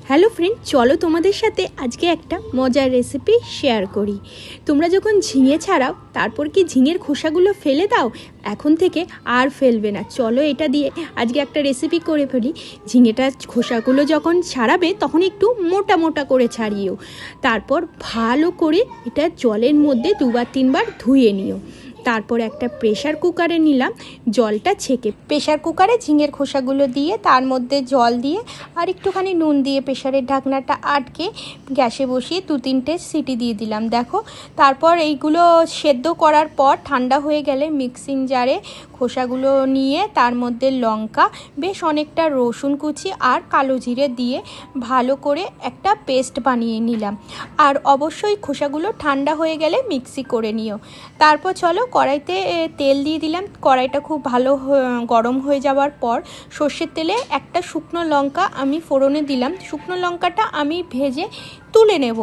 Hello friend, চলো তোমাদের সাথে আজকে একটা মজার রেসিপি শেয়ার করি। তোমরা যখন ঝিঙে ছাড়াও তারপর কি ঝিঙের খোসাগুলো ফেলে দাও? এখন থেকে আর ফেলবে না। চলো এটা দিয়ে আজকে একটা রেসিপি করে ফেলি। ঝিঙেটা খোসাগুলো যখন ছাড়াবে তখন একটু মোটা মোটা করে ছাড়িও, তারপর ভালো করে এটা জলের মধ্যে 2-3 বার ধুয়ে নিও। তারপর একটা প্রেশার কুকারে নিলাম, জলটা ছেঁকে প্রেশার কুকারে ঝিঙের খোসাগুলো দিয়ে তার মধ্যে জল দিয়ে আর একটুখানি নুন দিয়ে প্রেশারের ঢাকনাটা আটকে গ্যাসে বসিয়ে 2-3টে সিটি দিয়ে দিলাম। দেখো, তারপর এইগুলো সেদ্ধ করার পর ঠান্ডা হয়ে গেলে মিক্সিং জারে খোসাগুলো নিয়ে তার মধ্যে লঙ্কা, বেশ অনেকটা রসুন কুচি আর কালো জিরে দিয়ে ভালো করে একটা পেস্ট বানিয়ে নিলাম। আর অবশ্যই খোসাগুলো ঠান্ডা হয়ে গেলে মিক্সি করে নিও। তারপর চলো কড়াইতে তেল দিয়ে দিলাম। কড়াইটা খুব ভালো গরম হয়ে যাওয়ার পর সর্ষের তেলে একটা শুকনো লঙ্কা আমি ফোড়নে দিলাম। শুকনো লঙ্কাটা আমি ভেজে তুলে নেব।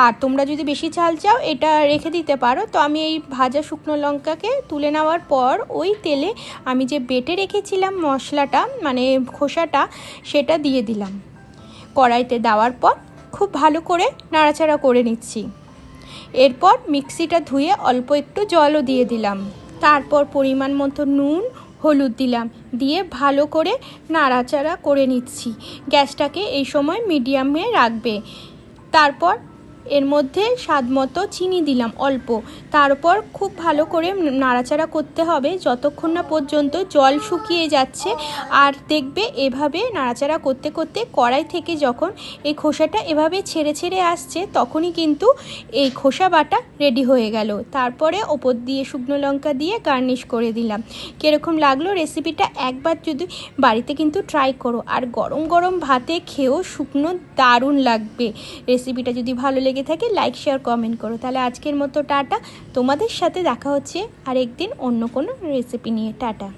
আর তোমরা যদি বেশি ঝাল চাও এটা রেখে দিতে পারো। তো আমি এই ভাজা শুকনো লঙ্কাকে তুলে নেওয়ার পর ওই তেলে আমি যে বেটে রেখেছিলাম মশলাটা মানে খোসাটা, সেটা দিয়ে দিলাম। কড়াইতে দেওয়ার পর খুব ভালো করে নাড়াচাড়া করে নিচ্ছি। এরপর মিক্সিটা ধুয়ে অল্প একটু জলও দিয়ে দিলাম। তারপর পরিমাণ মতো নুন, হলুদ দিলাম, দিয়ে ভালো করে নাড়াচাড়া করে নিচ্ছি। গ্যাসটাকে এই সময় মিডিয়ামে রাখবে। তারপর এর মধ্যে স্বাদ মতো চিনি দিলাম অল্প। তারপর খুব ভালো করে নাড়াচাড়া করতে হবে যতক্ষণ না পর্যন্ত জল শুকিয়ে যাচ্ছে। আর দেখবে এভাবে নাড়াচাড়া করতে করতে কড়াই থেকে যখন এই খোসাটা এভাবে ছেড়ে ছেড়ে আসছে তখনই কিন্তু এই খোসা বাটা রেডি হয়ে গেল। তারপরে ওপর দিয়ে শুকনো লঙ্কা দিয়ে গার্নিশ করে দিলাম। কীরকম লাগলো রেসিপিটা একবার যদি বাড়িতে কিন্তু ট্রাই করো। আর গরম গরম ভাতে খেয়েও শুকনো দারুণ লাগবে। রেসিপিটা যদি ভালো লেগে থাকে লাইক, শেয়ার, কমেন্ট করো। তাহলে আজকের মতো টাটা। তোমাদের সাথে দেখা হচ্ছে আর একদিন অন্য কোনো রেসিপি নিয়ে। টাটা।